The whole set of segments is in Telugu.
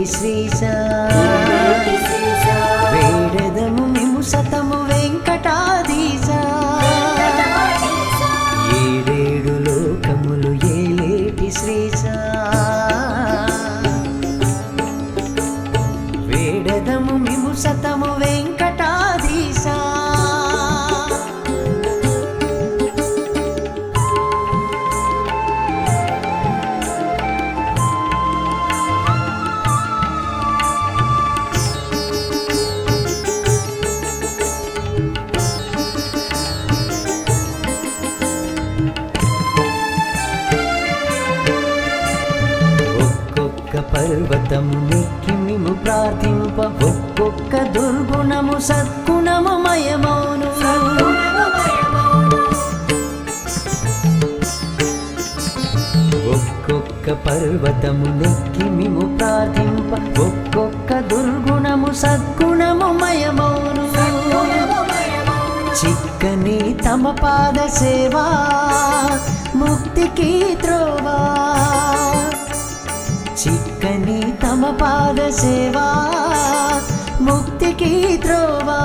ఏలేటి శ్రీశా వేడెదము మిము సతము వెంకటాధీశా ఏడేడు లోకములు ఏలేటి శ్రీశా వేడెదము మిము సతము వెంకటాధీశా పర్వతము నెక్కి మిము ప్రార్థింప ఒక్కొక్క దుర్గుణము సద్గుణము మయమౌను ఒక్కొక్క పర్వతము నెక్కి మిము ప్రార్థింప ఒక్కొక్క దుర్గుణము సద్గుణము మయమౌను చిక్కని తమ పాద సేవా ముక్తికి త్రోవా చిక్కని తమ పాద సేవా ముక్తికి త్రోవా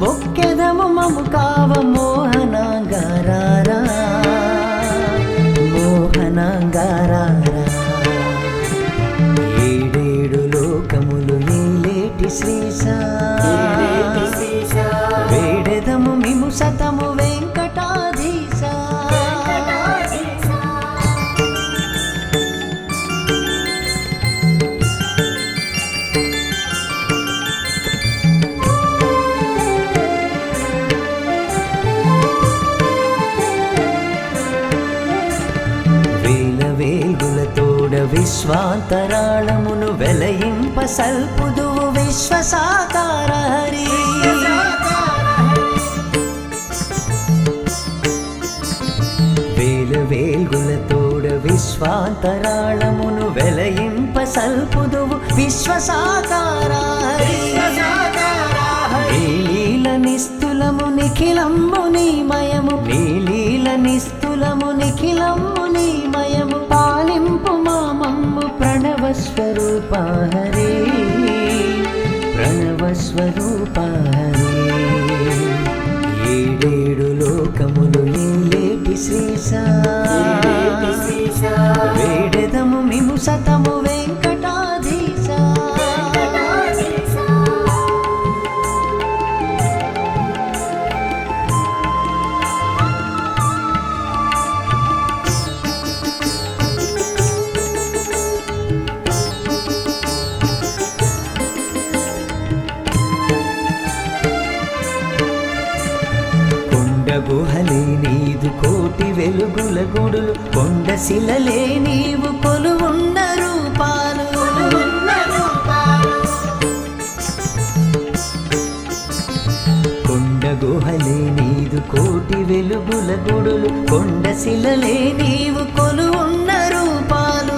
మొక్కెదము మము కావ మోహనాంగారారా మోహనాంగారారా ఏడేడు లోకములు ఏలేటి శ్రీశా వేడెదము మిము సతము వెంకటాధీశా విశ్వాంతరాళమును వెలయింప సల్పుదువు విశ్వసాకార హరి వేల వేల్గులతోడ విశ్వాంతరాళమును వెలయింప సల్పుదువు విశ్వసాకార హరి నీలీల నిస్తులము నిఖిలము నీమయము నీలీల నిస్తులము నిఖిలము నీమయము పాలింపు మామమ్ము ప్రణవస్వరూప హరే ప్రణవస్వరూప హరే ఏడేడు లోకములు ఏలేటి శ్రీశా వేడెదము మిము సతము వెంకటాధీశా గుహలే నీదు కోటి వెలుగుల గుడులు కొండ శిలలే నీవు కొలువున్న రూపాలు కొండ గుహలే నీదు కోటి వెలుగుల గుడులు కొండ శిలలే నీవు కొలువున్న రూపాలు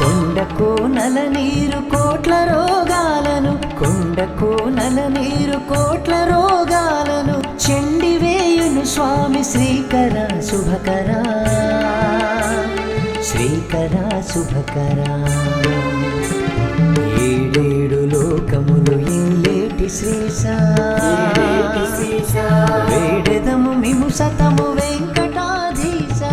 కొండ కోనల నీరు కోట్ల రోగాలను కొండ కోనల నీరు కోట్ల రోగాలను చెండివేయును స్వామి శ్రీకర శుభకర శ్రీకర శుభకర ఏడేడు లోకములు ఏలేటి శ్రీశా వేడెదము మిము సతము వెంకటాధీశా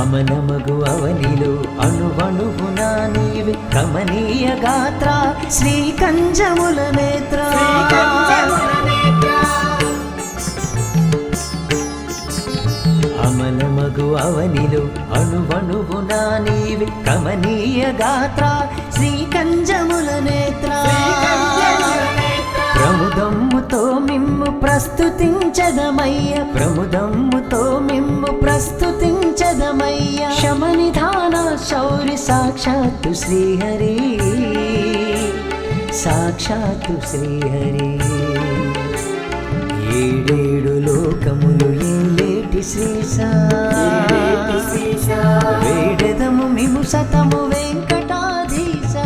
అమనమగు అవనిలో అణువణువునా నీవి కమనీయ గాత్ర శ్రీకంజముల నేత్ర అమనమగు అవనిలో అణువణువునా నీవి కమనీయ గాత్ర శ్రీకంజముల నేత్ర ప్రముదమ్ముతో మిమ్ము ప్రస్తుతించదమయ్య ప్రముదమ్ముతో మిమ్ము ప్రస్తుతించదమయ్య శమనిధాన శౌరి సాక్షాత్తు శ్రీహరి సాక్షాత్తు శ్రీహరి ఏడేడు లోకములు ఏలేటి ఏలేటి శ్రీశా వేడెదము మిము సతము వెంకటాధీశా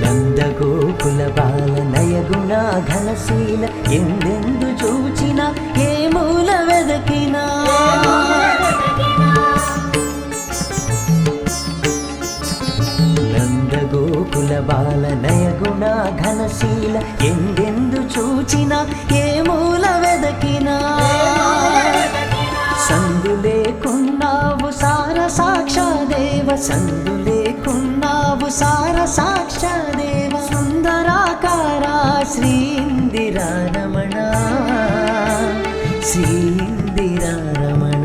నందగోకుల బాల నయగుణ ఘనశీల ఎందెందు చూచిన ఏ మూల వెదకినా నందగోకుల బాల నయగుణ ఘనశీల ఎందెందు చూచిన ఏ మూల వెదకినా సందులేకున్నావు సార సాక్షాదేవ సందులేకున్నావు సార సాక్షాదేవ సుందరాకారా శ్రీ ఇందిరా రమణ శ్రీ ఇందిరా రమణ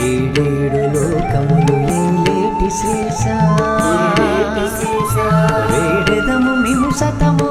ఏడేడు లోకములు ఏలేటి శ్రీశా వేడెదము మిము సతము